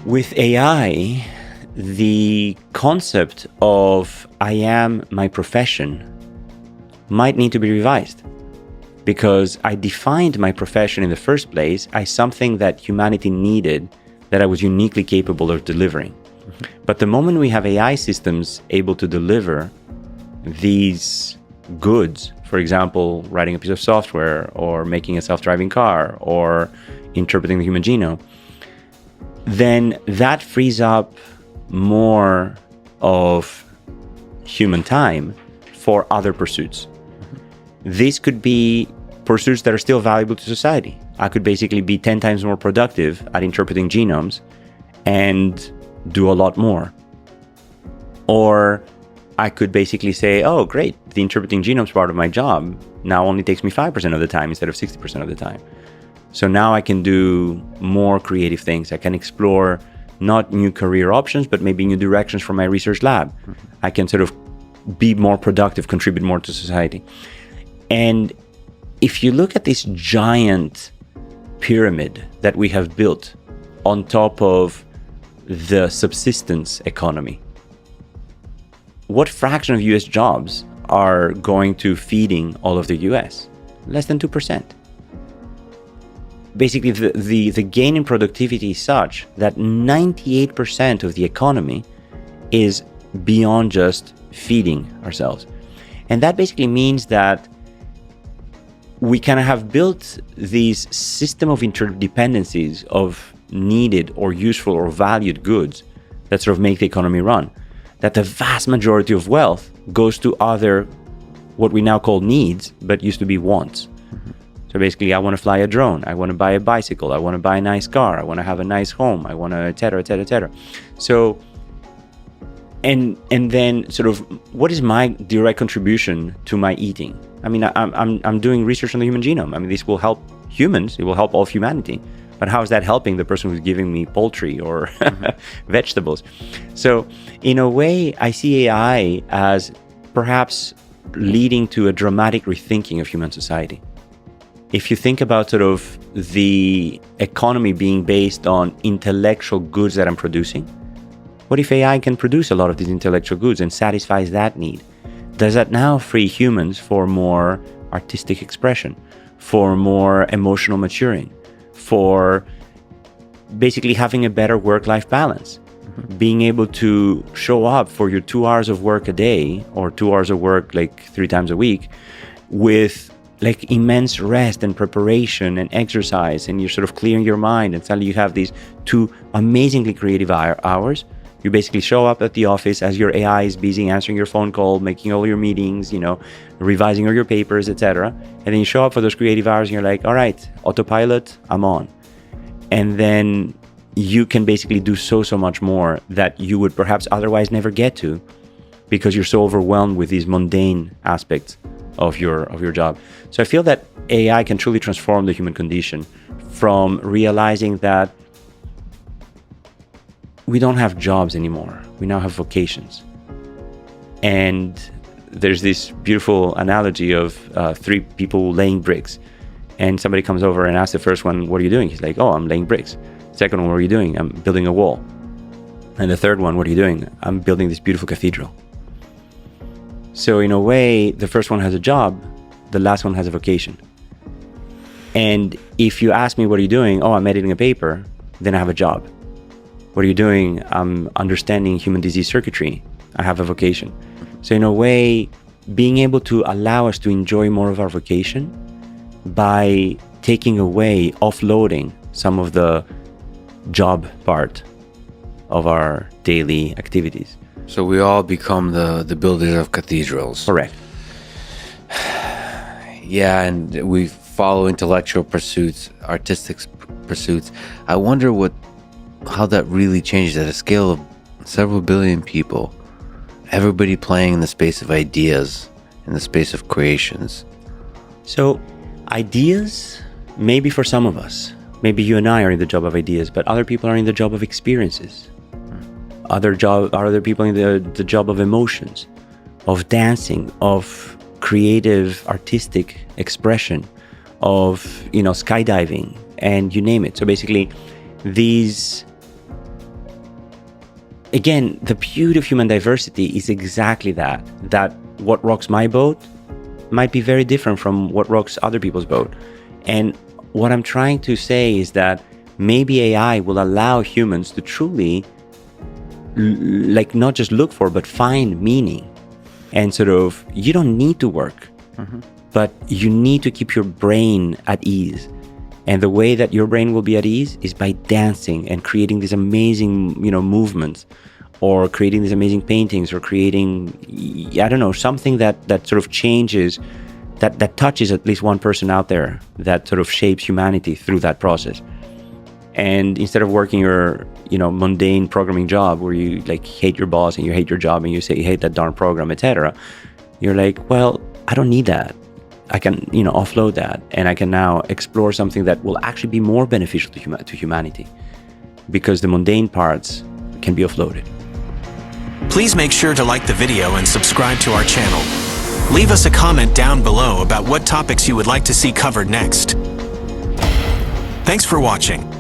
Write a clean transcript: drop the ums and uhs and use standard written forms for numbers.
With AI, the concept of I am my profession might need to be revised, because I defined my profession in the first place as something that humanity needed, that I was uniquely capable of delivering. But the moment we have AI systems able to deliver these goods, for example, writing a piece of software or making a self-driving car or interpreting the human genome, then that frees up more of human time for other pursuits. These could be pursuits that are still valuable to society. I could basically be 10 times more productive at interpreting genomes and do a lot more. Or I could basically say, oh, great, the interpreting genomes part of my job now only takes me 5% of the time instead of 60% of the time. So now I can do more creative things. I can explore not new career options, but maybe new directions for my research lab. I can sort of be more productive, contribute more to society. And if you look at this giant pyramid that we have built on top of the subsistence economy, what fraction of US jobs are going to feeding all of the US? Less than 2%. Basically, the gain in productivity is such that 98% of the economy is beyond just feeding ourselves. And that basically means that we kind of have built this system of interdependencies of needed or useful or valued goods that sort of make the economy run, that the vast majority of wealth goes to other, what we now call needs, but used to be wants. So basically, I want to fly a drone, I want to buy a bicycle, I want to buy a nice car, I want to have a nice home, I want to et cetera, et cetera, et cetera. So, and then sort of, what is my direct contribution to my eating? I mean, I'm doing research on the human genome. I mean, this will help humans, it will help all of humanity. But how is that helping the person who's giving me poultry or vegetables? So in a way, I see AI as perhaps leading to a dramatic rethinking of human society. If you think about sort of the economy being based on intellectual goods that I'm producing, what if AI can produce a lot of these intellectual goods and satisfies that need? Does that now free humans for more artistic expression, for more emotional maturing, for basically having a better work-life balance, being able to show up for your 2 hours of work a day or 2 hours of work like 3 times a week with like immense rest and preparation and exercise, and you're sort of clearing your mind, and suddenly you have these 2 amazingly creative hours. You basically show up at the office as your AI is busy answering your phone call, making all your meetings, you know, revising all your papers, etc. And then you show up for those creative hours and you're like, all right, autopilot, I'm on. And then you can basically do so much more that you would perhaps otherwise never get to, because you're so overwhelmed with these mundane aspects of your job. So I feel that AI can truly transform the human condition from realizing that we don't have jobs anymore. We now have vocations. And there's this beautiful analogy of 3 people laying bricks. And somebody comes over and asks the first one, what are you doing? He's like, oh, I'm laying bricks. Second one, what are you doing? I'm building a wall. And the third one, what are you doing? I'm building this beautiful cathedral. So in a way, the first one has a job, the last one has a vocation. And if you ask me, what are you doing? Oh, I'm editing a paper, then I have a job. What are you doing? I'm understanding human disease circuitry. I have a vocation. So in a way, being able to allow us to enjoy more of our vocation by taking away, offloading some of the job part of our daily activities. So we all become the builders of cathedrals. Correct. Yeah, and we follow intellectual pursuits, artistic pursuits. I wonder how that really changes at a scale of several billion people. Everybody playing in the space of ideas, in the space of creations. So ideas, maybe for some of us, maybe you and I are in the job of ideas, but other people are in the job of experiences. Other people in the job of emotions, of dancing, of creative, artistic expression, of, skydiving, and you name it. So basically, these again, the beauty of human diversity is exactly that, that what rocks my boat might be very different from what rocks other people's boat. And what I'm trying to say is that maybe AI will allow humans to truly like not just look for, but find meaning. And sort of, you don't need to work, but you need to keep your brain at ease. And the way that your brain will be at ease is by dancing and creating these amazing, movements, or creating these amazing paintings, or creating, I don't know, something that sort of changes, that touches at least one person out there, that sort of shapes humanity through that process. And instead of working your, mundane programming job where you like hate your boss and you hate your job and you say you hate that darn program, etc., you're like, well, I don't need that. I can, offload that, and I can now explore something that will actually be more beneficial to humanity, because the mundane parts can be offloaded. Please make sure to like the video and subscribe to our channel. Leave us a comment down below about what topics you would like to see covered next. Thanks for watching.